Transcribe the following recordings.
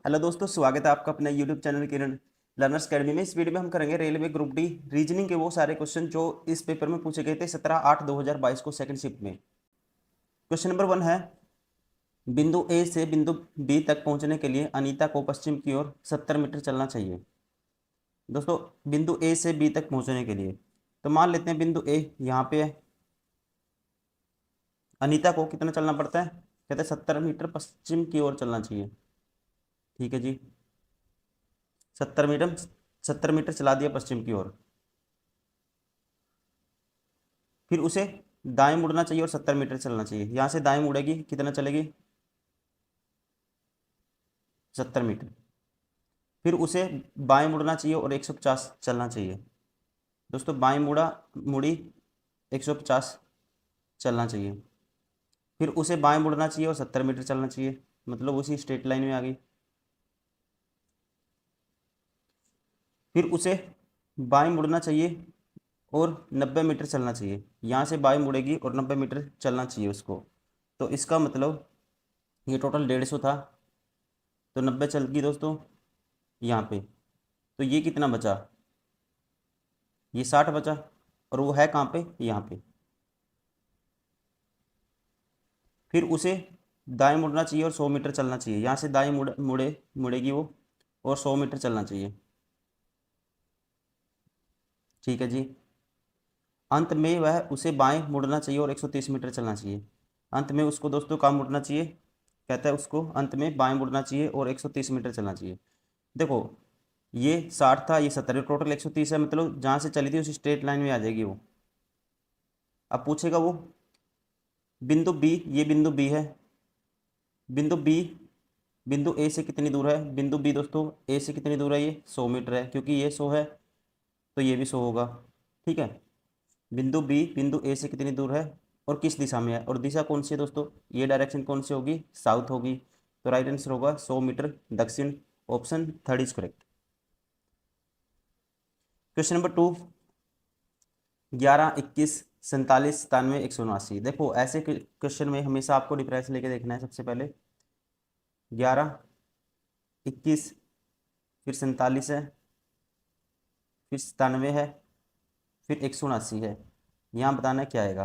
Hello दोस्तों, स्वागत है आपका अपने यूट्यूब चैनल किरण लर्नर्स अकेडमी में। इस वीडियो में हम करेंगे रेलवे ग्रुप डी रीजनिंग के वो सारे क्वेश्चन जो इस पेपर में पूछे गए थे 17/8/2022 को सेकंड शिफ्ट में। क्वेश्चन नंबर 1 है, बिंदु ए से बिंदु बी तक पहुंचने के लिए अनीता को पश्चिम की ओर 70 मीटर चलना चाहिए। दोस्तों, बिंदु ए से बी तक पहुंचने के लिए तो मान लेते हैं बिंदु ए यहाँ पे है। अनीता को कितना चलना पड़ता है? कहते हैं 70 मीटर पश्चिम की ओर चलना चाहिए। ठीक है जी, 70 मीटर चला दिया पश्चिम की ओर। फिर उसे दाएं मुड़ना चाहिए और 70 मीटर चलना चाहिए। यहाँ से दाएं मुड़ेगी, कितना चलेगी? 70 मीटर। फिर उसे बाएं मुड़ना चाहिए और 150 चलना चाहिए। दोस्तों, बाएं मुड़ी 150 चलना चाहिए। फिर उसे बाएं मुड़ना चाहिए और 70 मीटर चलना चाहिए, मतलब उसी स्ट्रेट लाइन में आ गई। फिर उसे बाएं मुड़ना चाहिए और 90 मीटर चलना चाहिए। यहाँ से बाएं मुड़ेगी और 90 मीटर चलना चाहिए उसको। तो इसका मतलब ये टोटल 150 था, तो 90 चल गई दोस्तों यहाँ पे। तो ये कितना बचा? ये 60 बचा। और वो है कहाँ पे? यहाँ पे। फिर उसे दाएं मुड़ना चाहिए और 100 मीटर चलना चाहिए। यहाँ से दाएं मुड़ेगी वो और 100 मीटर चलना चाहिए। ठीक है जी। अंत में वह उसे बाएं मुड़ना चाहिए और 130 मीटर चलना चाहिए। अंत में उसको दोस्तों कहाँ मुड़ना चाहिए? कहता है उसको अंत में बाएं मुड़ना चाहिए और 130 मीटर चलना चाहिए। देखो, ये 60 था, ये 70, टोटल 130 है, मतलब जहाँ से चली थी उसी स्ट्रेट लाइन में आ जाएगी वो। अब पूछेगा वो बिंदु बी, ये बिंदु बी है। बिंदु बी बिंदु ए से कितनी दूर है? बिंदु बी दोस्तों ए से कितनी दूर है? ये 100 मीटर है, क्योंकि ये 100 है तो ये भी 100 होगा। ठीक है। बिंदु बी बिंदु ए से कितनी दूर है और किस दिशा में है? और दिशा कौन सी है दोस्तों? ये डायरेक्शन कौन सी होगी? साउथ होगी। तो राइट आंसर होगा 100 मीटर दक्षिण। Option third is correct. Question number 2, 11, 21, 47, 97, 179। देखो, ऐसे क्वेश्चन में हमेशा आपको डिफरेंस लेके देखना है। सबसे पहले 11, 21, फिर 47 है, फिर 97 है, फिर 179 है। यहाँ बताना है क्या आएगा।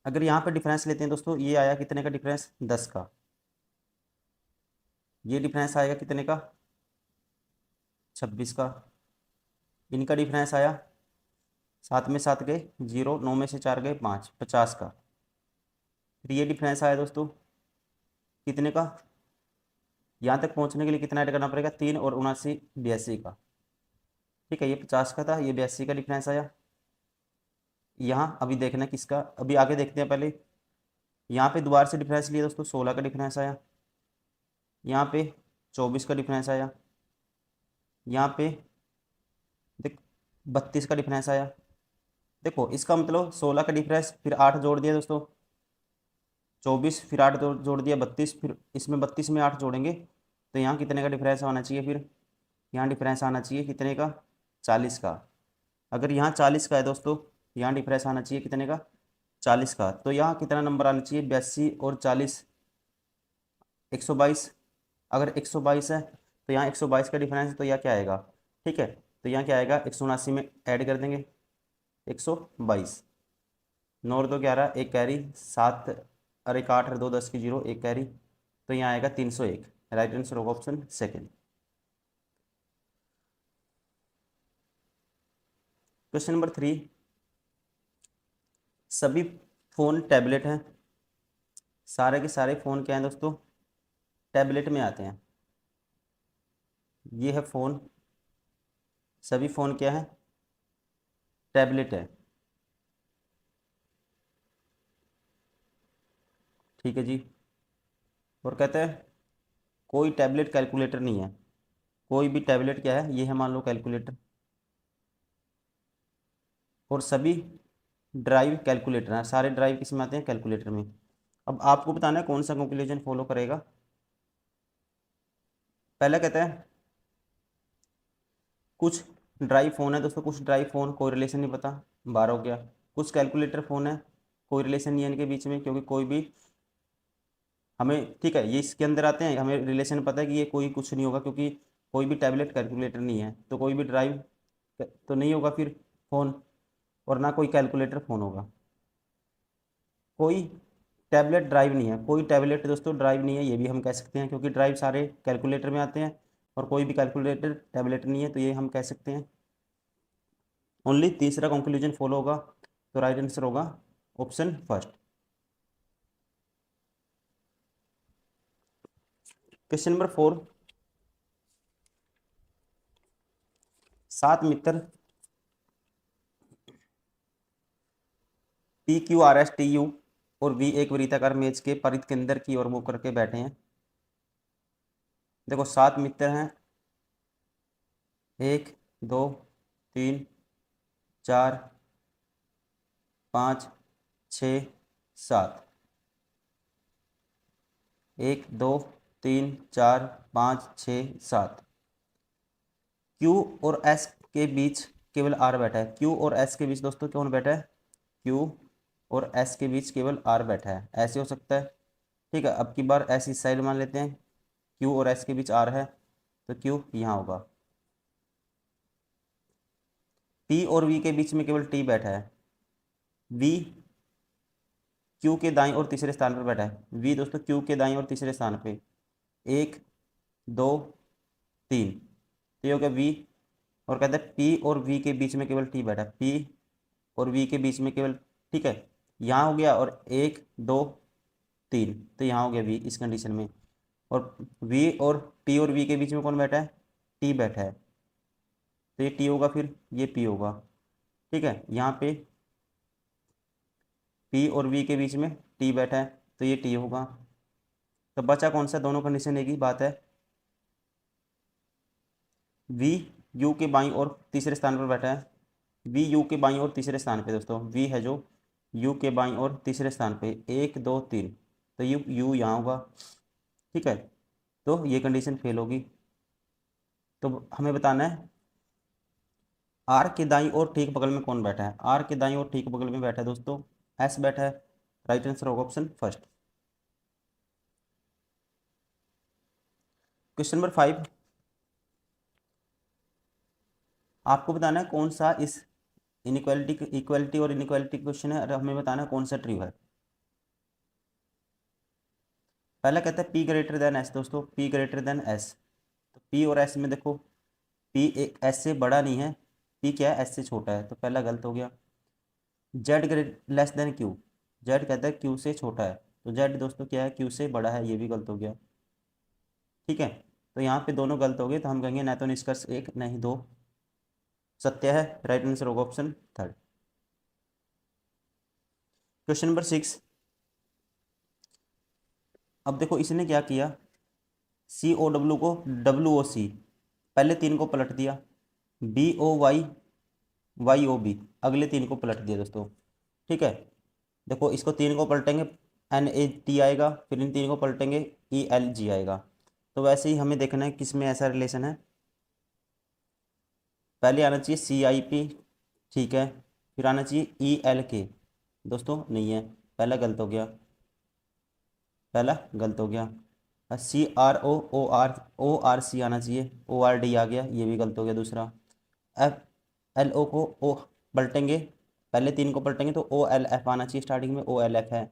अगर यहाँ पे डिफरेंस लेते हैं दोस्तों, ये आया कितने का डिफरेंस? 10 का। ये डिफरेंस आएगा कितने का? 26 का। इनका डिफरेंस आया 7 में 7 गए 0, 9 में से 4 गए 5, 50 का। फिर ये डिफरेंस आया दोस्तों कितने का? यहाँ तक पहुँचने के लिए कितना ऐड करना पड़ेगा? 3 और 79, 82 का। ठीक है, ये 50 का था, ये 82 का डिफरेंस आया। यहाँ अभी देखना किसका, अभी आगे देखते हैं। पहले यहाँ पे दोबारा से डिफरेंस लिया दोस्तों, 16 का डिफरेंस आया। यहाँ पे 24 का डिफरेंस आया। यहाँ पे देख 32 का डिफरेंस आया। देखो, इसका मतलब 16 का डिफरेंस, फिर 8 जोड़ दिया दोस्तों 24, फिर 8 जोड़ दिया 32, फिर इसमें 32 में 8 जोड़ेंगे तो यहाँ कितने का डिफरेंस आना चाहिए? फिर यहाँ डिफरेंस आना चाहिए कितने का? 40 का। अगर यहाँ 40 का है दोस्तों, यहाँ डिफरेंस आना चाहिए कितने का? 40 का। तो यहाँ कितना नंबर आना चाहिए? 82 और 40, 122। अगर 122 है तो यहाँ 122 का डिफरेंस है, तो यहाँ क्या आएगा? ठीक है, तो यहाँ क्या आएगा? 179 में ऐड कर देंगे 122। 9 और 2 11, एक कैरी, 7 और 1 8 और 2 10 की 0, एक कैरी। तो यहाँ आएगा 301। राइट आंसर होगा ऑप्शन सेकेंड। क्वेश्चन नंबर 3, सभी फ़ोन टैबलेट हैं। सारे के सारे फ़ोन क्या हैं दोस्तों? टैबलेट में आते हैं। ये है फ़ोन, सभी फ़ोन क्या है? टैबलेट है। ठीक है जी। और कहते हैं कोई टैबलेट कैलकुलेटर नहीं है। कोई भी टैबलेट क्या है? ये है मान लो कैलकुलेटर। और सभी ड्राइव कैलकुलेटर हैं। सारे ड्राइव किस में आते हैं? कैलकुलेटर में। अब आपको बताना है कौन सा कंक्लूजन फॉलो करेगा। पहला कहता है कुछ ड्राइव फ़ोन है दोस्तों, कुछ ड्राइव फ़ोन कोई रिलेशन नहीं पता, 12 हो गया। कुछ कैलकुलेटर फ़ोन है, कोई रिलेशन नहीं है इनके बीच में, क्योंकि कोई भी हमें, ठीक है, ये इसके अंदर आते हैं, हमें रिलेशन पता है कि ये कोई कुछ नहीं होगा, क्योंकि कोई भी टैबलेट कैलकुलेटर नहीं है, तो कोई भी ड्राइव तो नहीं होगा फिर फ़ोन, और ना कोई कैलकुलेटर फ़ोन होगा। कोई टैबलेट ड्राइव नहीं है, कोई टैबलेट दोस्तों ड्राइव नहीं है, ये भी हम कह सकते हैं, क्योंकि ड्राइव सारे कैलकुलेटर में आते हैं, और कोई भी कैलकुलेटर टैबलेट नहीं है, तो ये हम कह सकते हैं। ओनली तीसरा कंक्लूजन फॉलो होगा, तो राइट आंसर होगा ऑप्शन फर्स्ट। क्वेश्चन नंबर 4, 7 मित्र PQRSTU और V एक वृत्ताकार मेज के परिध के अंदर की ओर मुंह करके बैठे हैं। देखो 7 मित्र हैं, 1 2 3 4 5 6 7, 1 2 3 4 5 6 7। Q और S के बीच केवल R बैठा है। Q और S के बीच दोस्तों कौन बैठा है? Q और S के बीच केवल R बैठा है, ऐसे हो सकता है। ठीक है, अब की बार ऐसी साइड मान लेते हैं, Q और S के बीच R है, तो Q यहाँ होगा। P और V के बीच में केवल T बैठा है। V Q के दाईं और तीसरे स्थान पर बैठा है। V दोस्तों Q के दाईं और तीसरे स्थान पे, 1 2 3, तो ये हो गया V। और कहते हैं P और V के बीच में केवल T बैठा है, P और V के बीच में केवल, ठीक है, यहाँ हो गया, और 1 2 3, तो यहाँ हो गया V इस कंडीशन में। और V और P और V के बीच में कौन बैठा है? T बैठा है, तो ये T होगा, फिर ये P होगा। ठीक है, यहाँ पे P और V के बीच में T बैठा है, तो ये T होगा। तो बचा कौन सा? दोनों कंडीशन एक ही बात है। V U के बाईं और तीसरे स्थान पर बैठा है। V U के बाईं और तीसरे स्थान पे दोस्तों, V है जो U के बाईं और तीसरे स्थान पे, 1 2 3, तो U यहाँ होगा। ठीक है, तो ये कंडीशन फेल होगी। तो हमें बताना है आर के दाईं और ठीक बगल में कौन बैठा है। आर के दाईं और ठीक बगल में बैठा है दोस्तों एस बैठा है। राइट आंसर होगा ऑप्शन फर्स्ट। क्वेश्चन नंबर 5, आपको बताना है कौन सा इस इनइक्वालिटी इक्वालिटी और इनइक्वालिटी क्वेश्चन है, और हमें बताना है कौन सा ट्रू है। पहला कहता है P ग्रेटर देन एस दोस्तों, P ग्रेटर देन एस, तो P और S में देखो, P एक S से बड़ा नहीं है, P क्या है? S से छोटा है, तो पहला गलत हो गया। Z great less than Q, Z कहता है Q से छोटा है, तो Z दोस्तों क्या है? Q से बड़ा है, ये भी गलत हो गया। ठीक है, तो यहाँ पे दोनों गलत हो गए, तो हम कहेंगे ना तो निष्कर्ष एक नहीं दो सत्य है। राइट आंसर होगा ऑप्शन थर्ड। क्वेश्चन नंबर 6, अब देखो इसने क्या किया, COW को WOC, पहले तीन को पलट दिया, BOY YOB अगले तीन को पलट दिया दोस्तों। ठीक है, देखो इसको तीन को पलटेंगे NAT आएगा, फिर इन तीन को पलटेंगे ELG आएगा। तो वैसे ही हमें देखना है किस में ऐसा रिलेशन है। पहले आना चाहिए CIP, ठीक है, फिर आना चाहिए ELK, दोस्तों नहीं है, पहला गलत हो गया, पहला गलत हो गया। CRO ORC आना चाहिए, ORD आ गया, ये भी गलत हो गया दूसरा। FLO को O पलटेंगे, पहले तीन को पलटेंगे तो OLF आना चाहिए, स्टार्टिंग में OLF है,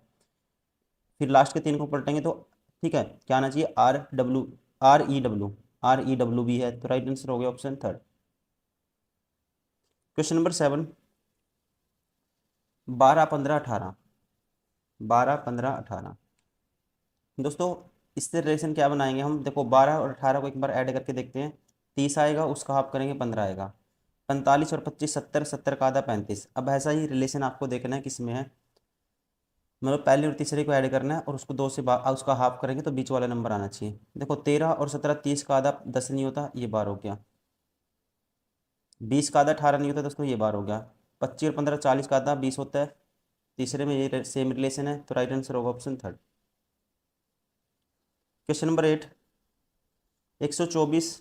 फिर लास्ट के तीन को पलटेंगे तो, ठीक है, क्या आना चाहिए? REW भी है, तो राइट आंसर हो गया ऑप्शन थर्ड। क्वेश्चन नंबर 7, 12 15 18, 12 15 18 दोस्तों, इससे रिलेशन क्या बनाएंगे हम? देखो 12 और 18 को एक बार ऐड करके देखते हैं। 30 आएगा, उसका हाफ करेंगे 15 आएगा, 45 और 25 70, 70 का आधा 35। अब ऐसा ही रिलेशन आपको देखना है किस में है, मतलब पहले और तीसरे को ऐड करना है, और उसको दो से उसका हाफ करेंगे तो बीच वाला नंबर आना चाहिए। देखो 13 और 17 30 का आधा 10 नहीं होता, ये बार हो गया। 20 का आधा 18 नहीं होता दोस्तों, ये बार हो गया। 25 और 15 40 का आधा 20 होता है, तीसरे में ये सेम रिलेशन है, तो राइट आंसर होगा ऑप्शन थर्ड। क्वेश्चन नंबर 8, 124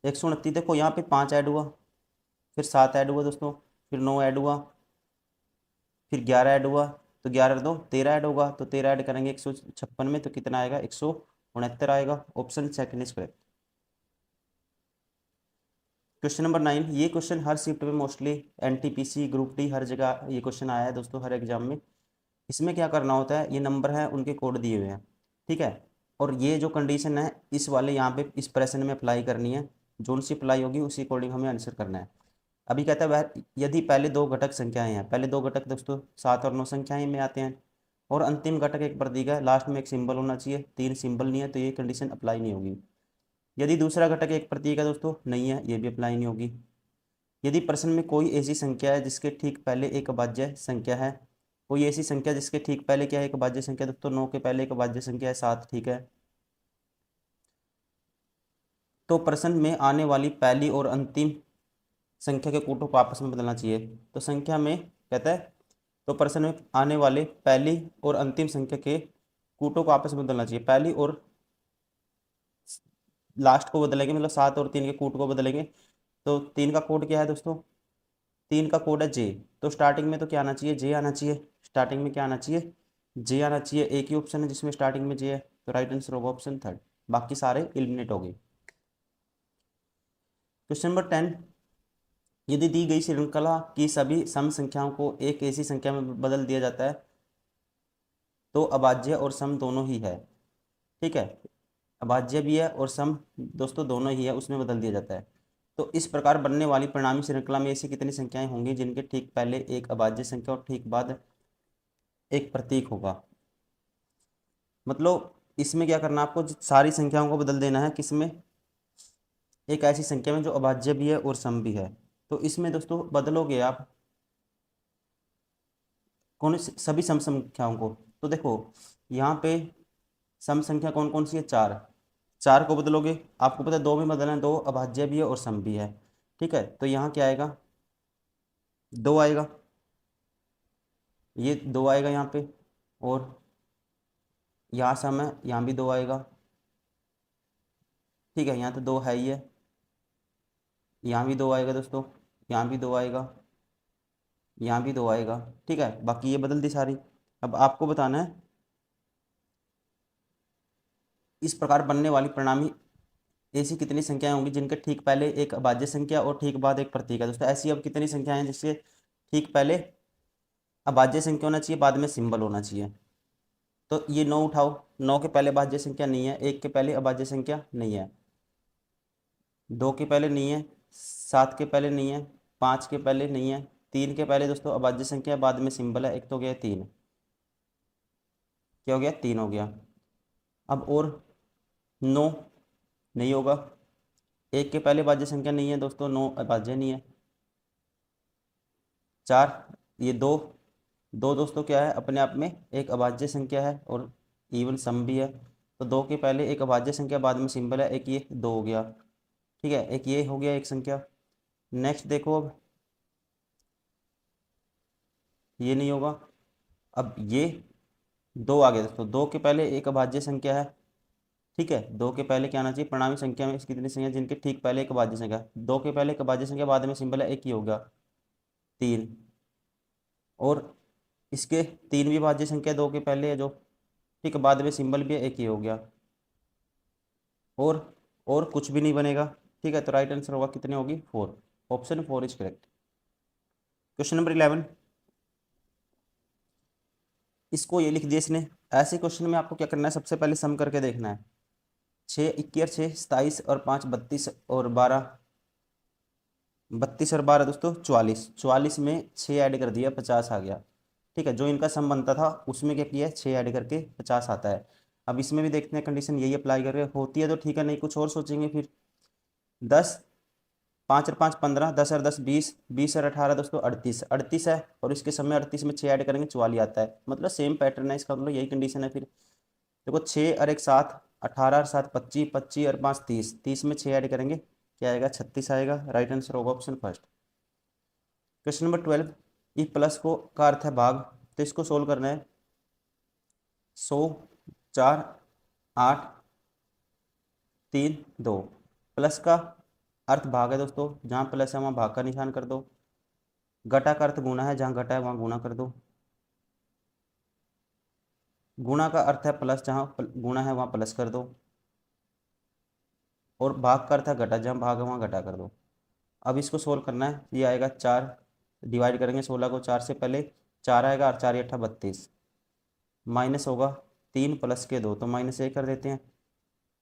129, देखो यहाँ पे 5 ऐड हुआ, फिर 7 ऐड हुआ दोस्तों, फिर 9 ऐड हुआ, फिर 11 ऐड हुआ, तो 11 2 13 ऐड होगा, तो 13 ऐड करेंगे 156 में तो कितना आएगा, 169 आएगा। Option second is correct. Question number 9, ये क्वेश्चन हर शिफ्ट में मोस्टली एनटीपीसी ग्रुप डी हर जगह ये क्वेश्चन आया है दोस्तों, हर एग्जाम में। इसमें क्या करना होता है, ये नंबर है उनके कोड दिए हुए हैं, ठीक है, और ये जो कंडीशन है इस वाले यहाँ पे इस प्रश्न में अप्लाई करनी है, जोन सी अप्लाई होगी उसी अकॉर्डिंग हमें आंसर करना है। अभी कहता है यदि पहले दो घटक संख्याएं हैं, पहले दो घटक दोस्तों 7 और 9 संख्याएं में आते हैं, और अंतिम घटक एक प्रतीक है, लास्ट में एक सिंबल होना चाहिए, 3 सिंबल नहीं है तो ये कंडीशन अप्लाई नहीं होगी। यदि दूसरा घटक एक प्रतीक है दोस्तों, नहीं है, ये भी अप्लाई नहीं होगी। यदि प्रश्न में कोई ऐसी संख्या है जिसके ठीक पहले एक अभाज्य संख्या है, कोई ऐसी संख्या जिसके ठीक पहले क्या है, एक अभाज्य संख्या, दोस्तों 9 के पहले एक अभाज्य संख्या है 7, ठीक है, तो प्रश्न में आने वाली पहली और अंतिम संख्या के कूटों को आपस में बदलना चाहिए। तो संख्या में कहता है, तो प्रश्न में आने वाले पहली और अंतिम संख्या के कूटों को आपस में बदलना चाहिए, पहली और लास्ट को बदलेंगे, मतलब 7 और 3 के कूट को बदलेंगे। तो 3 का कोड क्या है दोस्तों, 3 का कोड है जे, तो स्टार्टिंग में तो क्या आना चाहिए, जे आना चाहिए, स्टार्टिंग में क्या आना चाहिए, जे आना चाहिए। एक ही ऑप्शन है जिसमें स्टार्टिंग में जे है, तो राइट आंसर होगा ऑप्शन थर्ड, बाकी सारे एलिमिनेट हो गए। क्वेश्चन नंबर 10, यदि दी गई श्रृंखला की सभी सम संख्याओं को एक ऐसी संख्या में बदल दिया जाता है तो अभाज्य और सम दोनों ही है, ठीक है, अभाज्य भी है और सम दोस्तों दोनों ही है, उसमें बदल दिया जाता है। तो इस प्रकार बनने वाली परिणामी श्रृंखला में ऐसी कितनी संख्याएं होंगी जिनके ठीक पहले एक अभाज्य संख्या और ठीक बाद एक प्रतीक होगा। मतलब इसमें क्या करना है आपको, सारी संख्याओं को बदल देना है, किसमें, एक ऐसी संख्या में जो अभाज्य भी है और सम भी है। तो इसमें दोस्तों बदलोगे आप कौन सभी सम संख्याओं को, तो देखो यहाँ पे सम संख्या कौन कौन सी है, 4, 4 को बदलोगे, आपको पता है 2 में बदलना है, 2 अभाज्य भी है और सम भी है, ठीक है, तो यहाँ क्या आएगा, 2 आएगा, ये 2 आएगा यहाँ पे, और यहाँ सम है, यहाँ भी 2 आएगा, ठीक है, यहाँ तो 2 है ही है, यहाँ भी 2 आएगा दोस्तों, यहाँ भी 2 आएगा, यहाँ भी 2 आएगा, ठीक है, बाकी ये बदल दी सारी। अब आपको बताना है इस प्रकार बनने वाली परिणामी ऐसी कितनी संख्याएं होंगी जिनके ठीक पहले एक अभाज्य संख्या और ठीक बाद एक प्रतीक है। दोस्तों ऐसी अब कितनी संख्याएं हैं जिसके ठीक पहले अभाज्य संख्या होना चाहिए, बाद में सिंबल होना चाहिए। तो ये 9 उठाओ, 9 के पहले अभाज्य संख्या नहीं है, 1 के पहले अभाज्य संख्या नहीं है, 2 के पहले नहीं है, 7 के पहले नहीं है, 5 के पहले नहीं है, 3 के पहले दोस्तों अभाज्य संख्या बाद में सिंबल है, एक तो हो गया 3, क्या हो गया, 3 हो गया। अब और 9 नहीं होगा, 1 के पहले अभाज्य संख्या नहीं है दोस्तों, 9 अभाज्य नहीं है, 4, ये 2, 2 दोस्तों क्या है अपने आप में एक अभाज्य संख्या है और इवन सम भी है, तो 2 के पहले एक अभाज्य संख्या बाद में सिंबल है, एक ये 2 हो गया, ठीक है, एक ये हो गया एक संख्या। नेक्स्ट देखो, अब ये नहीं होगा, अब ये 2 आ गया दोस्तों, 2 के पहले एक अभाज्य संख्या है, ठीक है, 2 के पहले क्या आना चाहिए, परिणामी संख्या में कितनी संख्या जिनके ठीक पहले एक अभाज्य संख्या, 2 के पहले एक अभाज्य संख्या बाद में सिंबल है, एक ही होगा 3, और इसके 3 भी अभाज्य संख्या 2 के पहले है जो, ठीक है, बाद में सिंबल भी है, एक ही हो गया, और और कुछ भी नहीं बनेगा, ठीक है, तो राइट आंसर होगा कितने होगी, 4, option 4 is correct. Question number 11, इसको ये लिख दिया इसने, ऐसे क्वेश्चन में आपको क्या करना है, सबसे पहले सम करके देखना है, 6 21 6 27 और 5 32 और 12, 32 और 12 दोस्तों 44, 44 में 6 ऐड कर दिया 50 आ गया, ठीक है, जो इनका सम बनता था उसमें क्या किया है, 6 ऐड करके 50 आता है। अब इसमें भी देखते हैं कंडीशन यही अप्लाई करके होती है तो ठीक है, नहीं कुछ और सोचेंगे फिर। 10, 5 और 5 15, 10 और 10 20, 20 और 18 दोस्तों 38, 38 है, और इसके समय 38 में 6 ऐड करेंगे 44 आता है, मतलब सेम पैटर्न है इसका, मतलब यही कंडीशन है फिर। देखो 6 और 1 7, 18 और 7 25, 25 और 5 30, 30 में 6 ऐड करेंगे क्या आएगा, 36 आएगा, राइट आंसर होगा ऑप्शन फर्स्ट। क्वेश्चन नंबर 12, ये प्लस को का अर्थ है भाग, तो इसको सोल्व करना है, 100 4 8 3 2, प्लस का अर्थ भाग है दोस्तों, जहाँ प्लस है वहाँ भाग का निशान कर दो, घटा का अर्थ गुना है, जहाँ घटा है वहाँ गुना कर दो, गुणा का अर्थ है प्लस, जहाँ गुणा है वहाँ प्लस कर दो, और भाग का अर्थ है घटा, जहाँ भाग है वहाँ घटा कर दो। अब इसको सोल्व करना है, ये आएगा 4, डिवाइड करेंगे 16 को 4 से, पहले 4 आएगा और 4 अट्ठा 32, माइनस होगा 3 प्लस के 2 तो -1 कर देते हैं,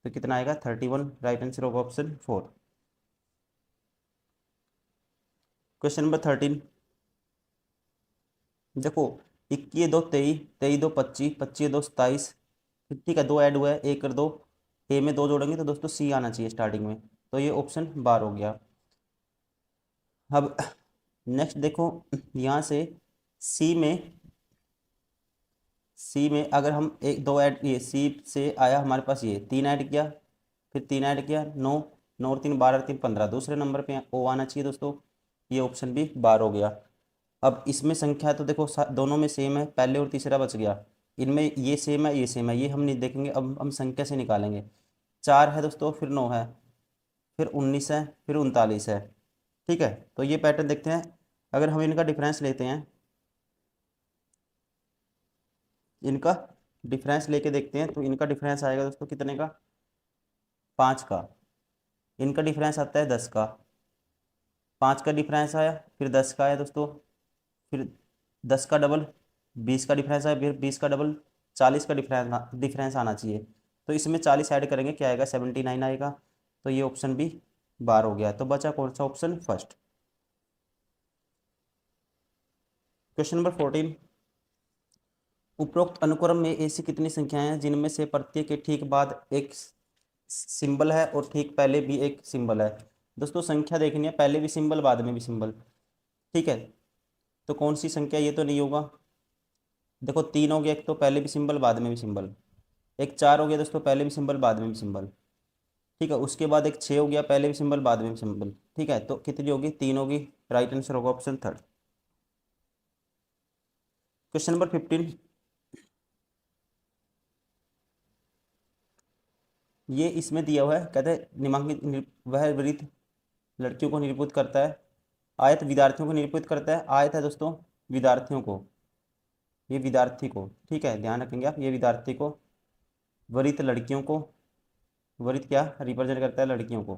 तो कितना आएगा 31। राइट आंसर होगा ऑप्शन 4। क्वेश्चन नंबर 13, देखो 21 2 23, 23 2 25, 25 2 27, ठीक है, दो ऐड हुआ है, एक कर दो, ए में दो जोड़ेंगे तो दोस्तों सी आना चाहिए स्टार्टिंग में, तो ये ऑप्शन बार हो गया। अब नेक्स्ट देखो, यहाँ से सी में, सी में अगर हम एक दो ऐड, ये सी से आया हमारे पास, ये 3 ऐड किया, फिर 3 ऐड किया 9, 9 और 3 12, 3 15, दूसरे नंबर पे ओ आना चाहिए दोस्तों, ये ऑप्शन भी बार हो गया। अब इसमें संख्या तो देखो दोनों में सेम है, पहले और तीसरा बच गया, इनमें ये सेम है ये सेम है, ये हम नहीं देखेंगे, अब हम संख्या से निकालेंगे। 4 है दोस्तों, फिर 9 है, फिर 19 है, फिर 39 है, ठीक है। तो ये पैटर्न देखते हैं, अगर हम इनका डिफरेंस लेते हैं, इनका डिफरेंस लेके देखते हैं, तो इनका डिफरेंस आएगा दोस्तों कितने का, 5 का। इनका डिफरेंस आता है 10 का, 5 का डिफरेंस आया, फिर 10 का आया दोस्तों, फिर 10 का डबल 20 का डिफरेंस आया, फिर 20 का डबल 40 का डिफरेंस आना चाहिए। तो इसमें 40 ऐड करेंगे, क्या आएगा 79 आएगा, तो ये ऑप्शन भी बार हो गया। तो बचा कौन सा ऑप्शन, फर्स्ट। क्वेश्चन नंबर 14, उपरोक्त अनुक्रम में ऐसी कितनी संख्याएं हैं जिनमें से प्रत्येक के ठीक बाद एक सिंबल है और ठीक पहले भी एक सिंबल है। दोस्तों संख्या देखनी है, पहले भी सिंबल बाद में भी सिंबल, ठीक है। तो कौन सी संख्या, ये तो नहीं होगा। देखो 3 हो गया, एक तो पहले भी सिंबल बाद में भी सिंबल, एक 4 हो गया दोस्तों, पहले भी सिंबल बाद में भी सिंबल, ठीक है। उसके बाद एक 6 हो गया, पहले भी सिंबल बाद में भी सिंबल, ठीक है। तो कितनी होगी, 3 होगी। राइट आंसर होगा ऑप्शन थर्ड। क्वेश्चन नंबर 15, ये इसमें दिया हुआ है, कहते हैं निम्नलिखित वह वृत्त लड़कियों को निरूपित करता है, आयत विद्यार्थियों को निरूपित करता है। आयत है दोस्तों विद्यार्थियों को, ये विद्यार्थी को, ठीक है, ध्यान रखेंगे आप, ये विद्यार्थी को, वृत्त लड़कियों को, वृत्त क्या रिप्रेजेंट करता है, लड़कियों को,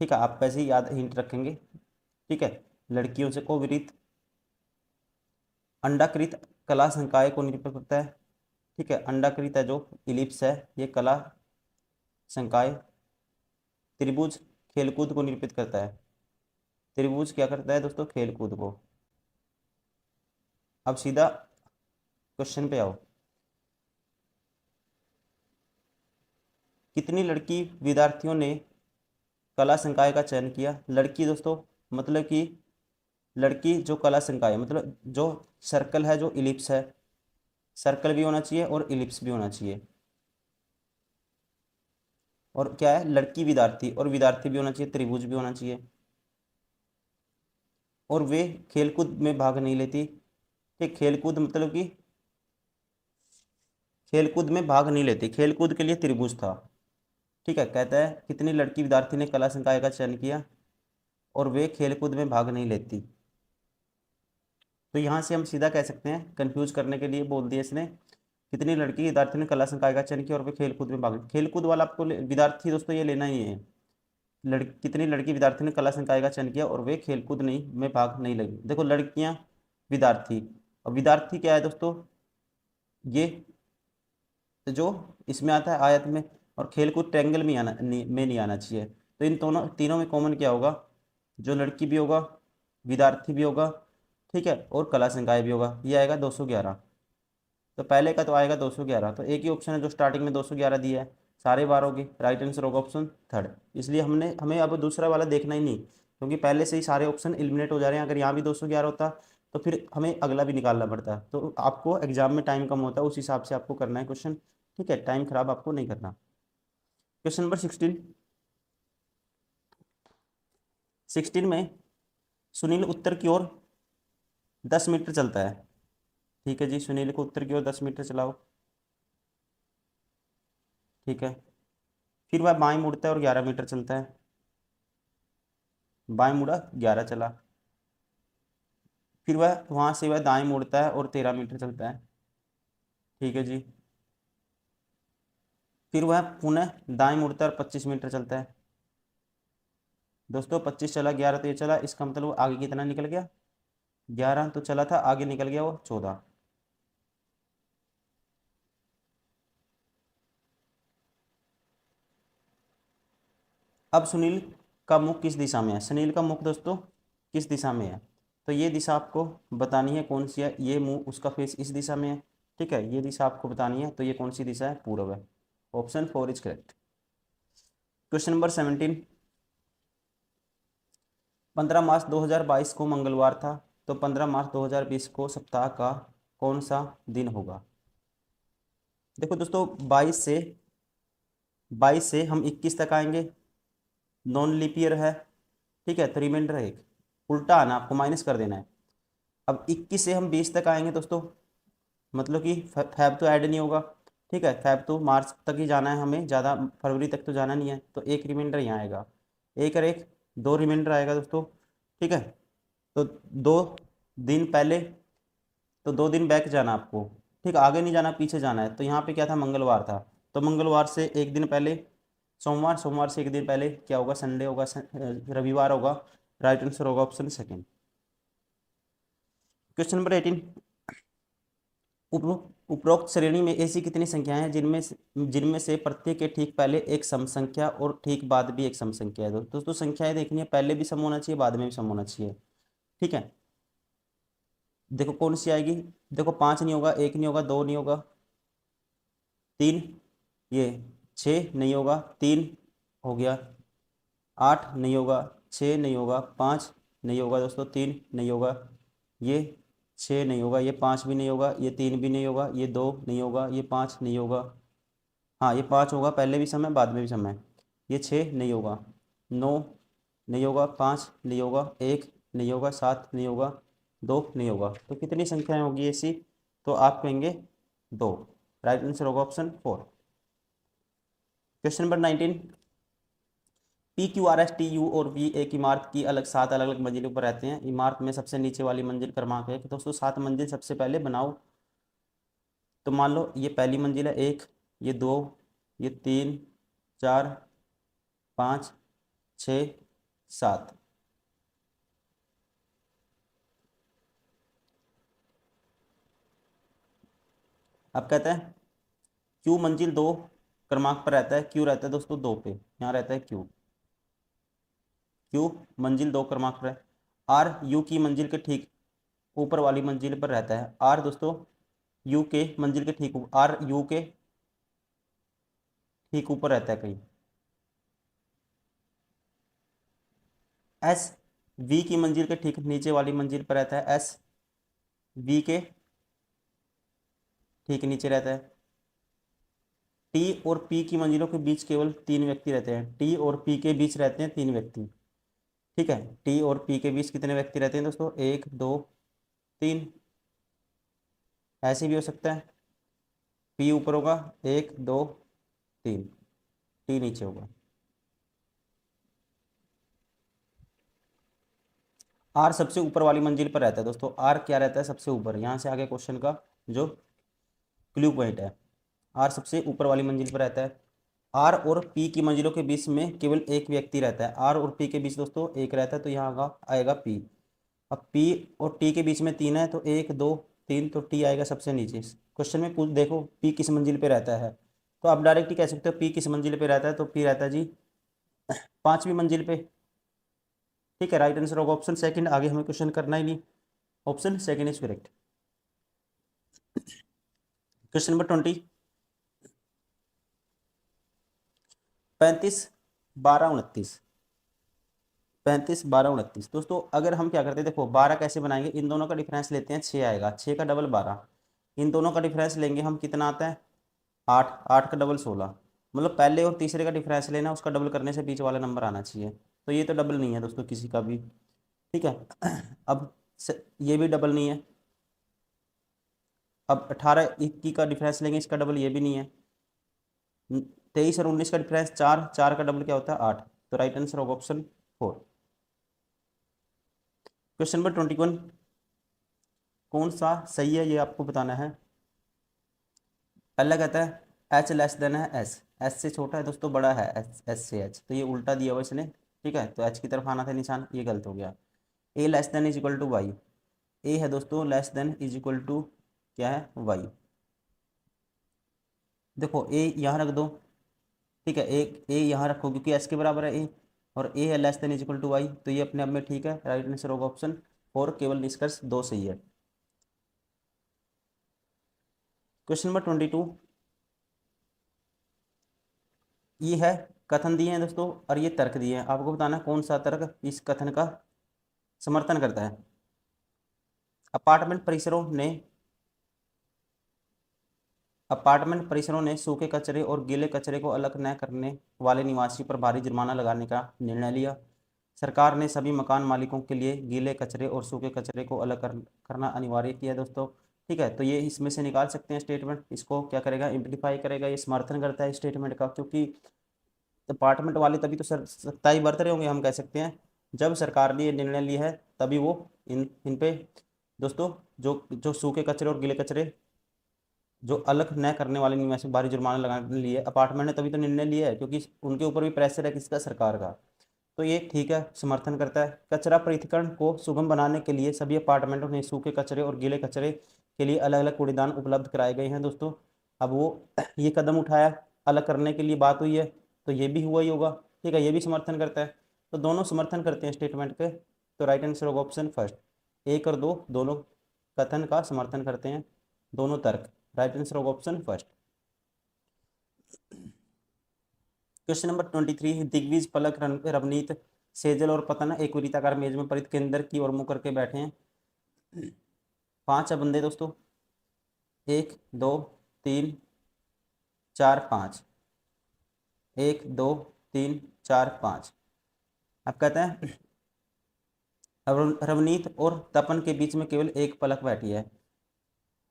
ठीक है। आप वैसे ही याद हिंट रखेंगे, ठीक है। लड़कियों से को वृत्त, अंडाकृत कला संकाय को निरूपित करता है, ठीक है। अंडाकृत है जो इलिप्स है, ये कला संकाय। त्रिभुज खेलकूद को निरूपित करता है, त्रिभुज क्या करता है दोस्तों, खेलकूद को। अब सीधा क्वेश्चन पे आओ, कितनी लड़की विद्यार्थियों ने कला संकाय का चयन किया। लड़की दोस्तों मतलब कि लड़की जो कला संकाय, मतलब जो सर्कल है, जो इलिप्स है, सर्कल भी होना चाहिए और इलिप्स भी होना चाहिए, और क्या है, लड़की विद्यार्थी, और विद्यार्थी भी होना चाहिए, त्रिभुज भी होना चाहिए, और वे खेलकूद में भाग नहीं लेती, ठीक। खेलकूद मतलब कि खेलकूद में भाग नहीं लेती, खेलकूद के लिए त्रिभुज था, ठीक है। कहता है कितनी लड़की विद्यार्थी ने कला संकाय का चयन किया और वे खेलकूद में भाग नहीं लेती। तो यहाँ से हम सीधा कह सकते हैं, कंफ्यूज करने के लिए बोल दिया इसने, कितनी लड़की विद्यार्थी ने कला संकाय का चयन किया और वे खेलकूद में भाग, खेलकूद वाला आपको विद्यार्थी दोस्तों ये लेना ही है। कितनी लड़की विद्यार्थी ने कला संकाय का चयन किया और वे खेलकूद नहीं में भाग नहीं लगी। देखो लड़कियां विद्यार्थी, और विद्यार्थी क्या है दोस्तों, ये जो इसमें आता है आयत में, और खेलकूद ट्रायंगल में नहीं आना चाहिए। तो इन दोनों तीनों में कॉमन क्या होगा, जो लड़की भी होगा, विद्यार्थी भी होगा, ठीक है, और कला संकाय भी होगा, ये आएगा 211। तो पहले का तो आएगा 211, तो एक ही ऑप्शन है जो स्टार्टिंग में 211 दिया है, सारे बार होगी। राइट आंसर होगा ऑप्शन थर्ड। इसलिए हमें अब दूसरा वाला देखना ही नहीं, क्योंकि पहले से ही सारे ऑप्शन एलिमिनेट हो जा रहे हैं। अगर यहाँ भी 211 होता तो फिर हमें अगला भी निकालना पड़ता, तो आपको एग्जाम में टाइम कम होता है, उस हिसाब से आपको करना है क्वेश्चन, ठीक है। टाइम खराब आपको नहीं करना। क्वेश्चन नंबर 16, 16 में सुनील उत्तर की ओर 10 मीटर चलता है, ठीक है जी। सुनील को उत्तर की ओर 10 मीटर चलाओ, ठीक है। फिर वह बाएं मुड़ता है और 11 मीटर चलता है, बाएं मुड़ा 11 चला, फिर वह वहाँ से वह दाएं मुड़ता है और 13 मीटर चलता है। ठीक है जी। फिर वह पुनः दाएं मुड़ता है और 25 मीटर चलता है। दोस्तों 25 चला, 11 तो ये चला, इसका मतलब वो आगे कितना निकल गया, 11 तो चला था, आगे निकल गया वो 14। अब सुनील का मुख किस दिशा में है, सुनील का मुख दोस्तों किस दिशा में है, तो ये दिशा आपको बतानी है कौन सी है, ये मुंह उसका फेस इस दिशा में है। ठीक है, ये दिशा आपको बतानी है, तो ये कौन सी दिशा है, पूर्व है। Option 4 is correct. Question number 17। 15 मार्च 2022 को मंगलवार था, तो 15 मार्च 2020 को सप्ताह का कौन सा दिन होगा। देखो दोस्तों 22 से हम 21 तक आएंगे, नॉन लीप ईयर है। ठीक है, तो रिमाइंडर है एक, उल्टा आना, आपको माइनस कर देना है। अब 21 से हम 20 तक आएंगे दोस्तों, मतलब कि फैब तो ऐड नहीं होगा। ठीक है, फैब तो मार्च तक ही जाना है हमें, ज़्यादा फरवरी तक तो जाना नहीं है, तो एक रिमाइंडर यहाँ आएगा, एक और एक, दो रिमाइंडर आएगा दोस्तों। ठीक है, तो 2 दिन पहले, तो 2 दिन बैक जाना आपको। ठीक, आगे नहीं जाना, पीछे जाना है, तो यहाँ पे क्या था, मंगलवार था, तो मंगलवार से एक दिन पहले सोमवार, सोमवार से एक दिन पहले क्या होगा, संडे होगा, रविवार होगा। राइट आंसर होगा ऑप्शन सेकेंड। Question number 18। उपरोक्त श्रेणी में ऐसी कितनी संख्याएं हैं जिनमें से प्रत्येक के ठीक पहले एक सम संख्या और ठीक बाद भी एक सम संख्या है। दोस्तों संख्याएं देखनी है, पहले भी सम होना चाहिए, बाद में भी सम होना चाहिए। ठीक है, देखो कौन सी आएगी, देखो 5 नहीं होगा, 1 नहीं होगा, 2 नहीं होगा, 3, ये 6 नहीं होगा, 3 हो गया, 8 नहीं होगा, 6 नहीं होगा, 5 नहीं होगा दोस्तों, 3 नहीं होगा, ये 6 नहीं होगा, ये 5 भी नहीं होगा, ये 3 भी नहीं होगा, ये 2 नहीं होगा, ये 5 नहीं होगा, हाँ ये 5 होगा, पहले भी समय बाद में भी समय। ये 6 नहीं होगा, 9 नहीं होगा, 5 नहीं होगा, 1 नहीं होगा, 7 नहीं होगा, 2 नहीं होगा, तो कितनी संख्याएं होगी ऐसी, तो आप कहेंगे 2। राइट आंसर होगा option 4। Question number 19। P Q R S T U और वी एक इमारत की अलग 7 अलग अलग मंजिलों पर रहते हैं। इमारत में सबसे नीचे वाली मंजिल क्रमांक है कि दोस्तों 7 मंजिल सबसे पहले बनाओ। तो मान लो ये पहली मंजिल है, 1, ये 2, ये 3, 4, 5, 6, 7। अब कहते हैं क्यू मंजिल 2 क्रमांक पर रहता है, क्यू रहता है दोस्तों 2 पे, यहाँ रहता है क्यू, क्यू मंजिल 2 क्रमांक पर है। आर यू की मंजिल के ठीक ऊपर वाली मंजिल पर रहता है, आर दोस्तों यू के मंजिल के ठीक ऊपर, आर यू के ठीक ऊपर रहता है कहीं। एस वी की मंजिल के ठीक नीचे वाली मंजिल पर रहता है, एस वी के ठीक नीचे रहता है। टी और पी की मंजिलों के बीच केवल 3 व्यक्ति रहते हैं, टी और पी के बीच रहते हैं 3 व्यक्ति। ठीक है, टी और पी के बीच कितने व्यक्ति रहते हैं दोस्तों, 1, 2, 3। ऐसे भी हो सकता है, पी ऊपर होगा, 1, 2, 3, टी नीचे होगा। आर सबसे ऊपर वाली मंजिल पर रहता है दोस्तों, आर क्या रहता है, सबसे ऊपर, यहाँ से आगे क्वेश्चन का जो क्लू पॉइंट है, आर सबसे ऊपर वाली मंजिल पर रहता है। आर और पी की मंजिलों के बीच में केवल एक व्यक्ति रहता है, आर और पी के बीच दोस्तों एक रहता है, तो यहाँ आएगा पी। अब पी और टी के बीच में 3 है, तो 1, 2, 3, तो टी आएगा सबसे नीचे। क्वेश्चन में पूछ देखो पी किस मंजिल पे रहता है, तो आप डायरेक्ट ही कह सकते हो पी किस मंजिल पे रहता है, तो पी रहता है जी 5वीं मंजिल पे। ठीक है, राइट आंसर होगा ऑप्शन सेकंड, आगे हमें क्वेश्चन करना ही नहीं, option second is correct. Question number 20। 35, 12, 29, 35, 12, 29 दोस्तों अगर हम क्या करते हैं, देखो 12 कैसे बनाएंगे, इन दोनों का डिफरेंस लेते हैं, 6 आएगा, 6 का डबल 12, इन दोनों का डिफरेंस लेंगे हम, कितना आता है 8, 8 का डबल 16, मतलब पहले और तीसरे का डिफरेंस लेना, उसका डबल करने से बीच वाला नंबर आना चाहिए, तो ये तो डबल नहीं है दोस्तों किसी का भी। ठीक है अब ये भी डबल नहीं है। अब 18, 21 का डिफरेंस लेंगे, इसका डबल ये भी नहीं है। 23 और 19 का डिफरेंस 4, 4 का डबल क्या होता है 8, तो राइट आंसर होगा ऑप्शन 4। Question number 21। कौन सा सही है ये आपको बताना है। पहला कहता है एच लेस देन है एस, एस से छोटा है दोस्तों, बड़ा है एस, एस से एच, तो ये उल्टा दिया हुआ इसने, ठीक है, तो एच की तरफ आना था निशान, ये गलत हो गया। A less than is equal to y, a है दोस्तों less than is equal to क्या है वाई। देखो ए यहाँ रख दो, ठीक है, एक ए यहाँ रखो क्योंकि एस के बराबर है ए, और ए है less than is equal to Y, तो ये अपने आप में ठीक है, राइट आंसर होगा ऑप्शन फोर, केवल निष्कर्ष दो सही है। क्वेश्चन नंबर 22, ये है कथन दिए हैं दोस्तों और ये तर्क दिए हैं, आपको बताना है कौन सा तर्क इस कथन का समर्थन करता है। अपार्टमेंट परिसरों ने सूखे कचरे और गीले कचरे को अलग न करने वाले निवासी पर भारी जुर्माना लगाने का निर्णय लिया। सरकार ने सभी मकान मालिकों के लिए गीले कचरे और सूखे कचरे को अलग करना अनिवार्य किया दोस्तों, ठीक है, तो ये इसमें से निकाल सकते हैं स्टेटमेंट, इसको क्या करेगा इम्प्लीफाई करेगा, ये समर्थन करता है स्टेटमेंट का, क्योंकि अपार्टमेंट वाले तभी तो सत्ताई बरत रहे होंगे, हम कह सकते हैं जब सरकार ने ये निर्णय लिया है तभी वो इन पे दोस्तों जो जो सूखे कचरे और गीले कचरे जो अलग न करने वाले निवासी भारी जुर्माना लगाने लिए अपार्टमेंट ने तभी तो निर्णय लिया है, क्योंकि उनके ऊपर भी प्रेशर है किसका, सरकार का, तो ये ठीक है समर्थन करता है। कचरा पृथक्करण को सुगम बनाने के लिए सभी अपार्टमेंटों में सूखे कचरे और गीले कचरे के लिए अलग अलग कूड़ेदान उपलब्ध कराए गए हैं दोस्तों। अब वो ये कदम उठाया, अलग करने के लिए बात हुई है, तो ये भी हुआ ही होगा, ठीक है, ये भी समर्थन करता है, तो दोनों समर्थन करते हैं स्टेटमेंट के, तो राइट आंसर होगा ऑप्शन फर्स्ट, एक और दो दोनों कथन का समर्थन करते हैं, दोनों तर्क, राइट आंसर होगा option first. Question number 23, Digvijay Palak Ravneet Sejal और पतन एक वृत्ताकार मेज में परित केंद्र की ओर मुंह करके बैठे हैं। पांच बंदे दोस्तों, एक दो तीन चार पाँच, एक दो तीन चार पाँच। अब कहते हैं रवनीत और तपन के बीच में केवल एक पलक बैठी है,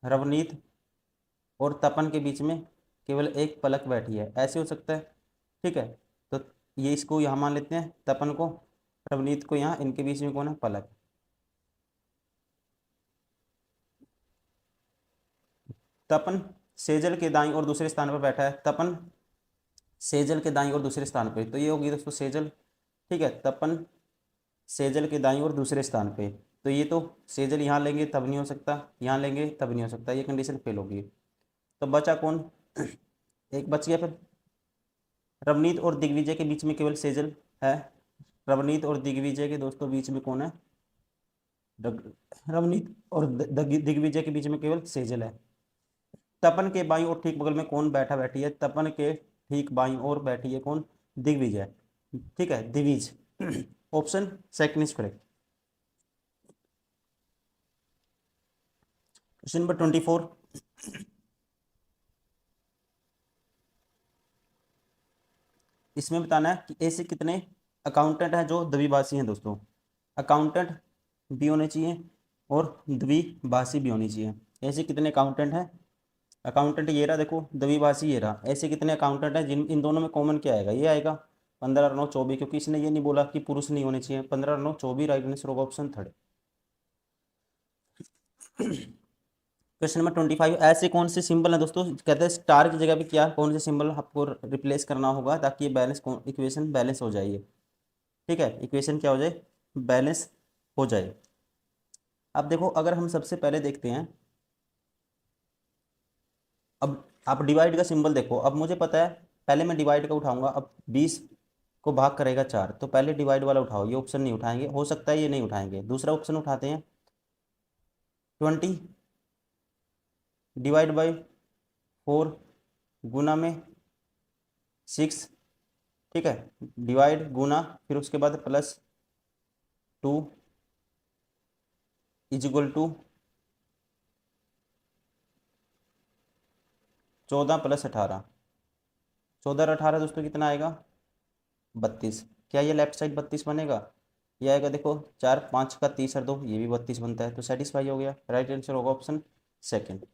रवनीत और तपन के बीच में केवल एक पलक बैठी है, ऐसे हो सकता है, ठीक है, तो ये इसको यहाँ मान लेते हैं तपन को, रवनीत को यहाँ, इनके बीच में कौन है, पलक। तपन सेजल के दाईं और दूसरे स्थान पर बैठा है, तपन सेजल के दाईं और दूसरे स्थान पे, तो ये होगी दोस्तों सेजल, ठीक है, तपन सेजल के दाईं और दूसरे स्थान पे, तो ये तो सेजल यहाँ लेंगे तब नहीं हो सकता, यहाँ लेंगे तब नहीं हो सकता, ये कंडीशन फेल होगी, तो बचा कौन, एक बच गया फिर, रवनीत और दिग्विजय के बीच में केवल सेजल है, रवनीत और दिग्विजय के दोस्तों बीच में कौन है, रवनीत और दिग्विजय के बीच में केवल सेजल है। तपन के बाईं और ठीक बगल में कौन बैठा बैठी है, तपन के ठीक बाईं ओर बैठी है कौन, दिग्विजय, ठीक है, Divij, option second is correct. Question number 24, इसमें बताना है कि ऐसे कितने अकाउंटेंट हैं जो द्विभाषी हैं दोस्तों, अकाउंटेंट भी होने चाहिए और द्विभाषी भी होनी चाहिए, ऐसे कितने अकाउंटेंट हैं, अकाउंटेंट ये रहा देखो, द्विभाषी ये रहा, ऐसे कितने अकाउंटेंट हैं जिन इन दोनों में कॉमन क्या आएगा, ये आएगा 15 और 9 24, क्योंकि इसने ये नहीं बोला कि पुरुष नहीं होने चाहिए, 15 और 9 24, राइट आंसर होगा ऑप्शन थर्ड। क्वेश्चन नंबर 25, ऐसे कौन से सिंबल है दोस्तों, कहते हैं स्टार की जगह पे क्या कौन से सिंबल आपको रिप्लेस करना होगा ताकि ये बैलेंस इक्वेशन बैलेंस हो जाए, ठीक है, इक्वेशन क्या हो जाए, बैलेंस हो जाए। अब देखो अगर हम सबसे पहले देखते हैं, अब आप डिवाइड का सिंबल देखो, अब मुझे पता है पहले मैं डिवाइड का उठाऊंगा, अब 20 को भाग करेगा 4, तो पहले डिवाइड वाला उठाओ, ये ऑप्शन नहीं उठाएंगे, हो सकता है ये नहीं उठाएंगे, दूसरा ऑप्शन उठाते हैं 20 डिवाइड बाई 4 गुना में 6, ठीक है, डिवाइड गुना फिर उसके बाद +2 इज इक्वल टू 14 + 18, 14 और 18 दोस्तों कितना आएगा 32, क्या ये लेफ्ट साइड 32 बनेगा, ये आएगा देखो 4 5 का 30 और 2, ये भी 32 बनता है, तो सेटिस्फाई हो गया, राइट आंसर होगा ऑप्शन सेकंड।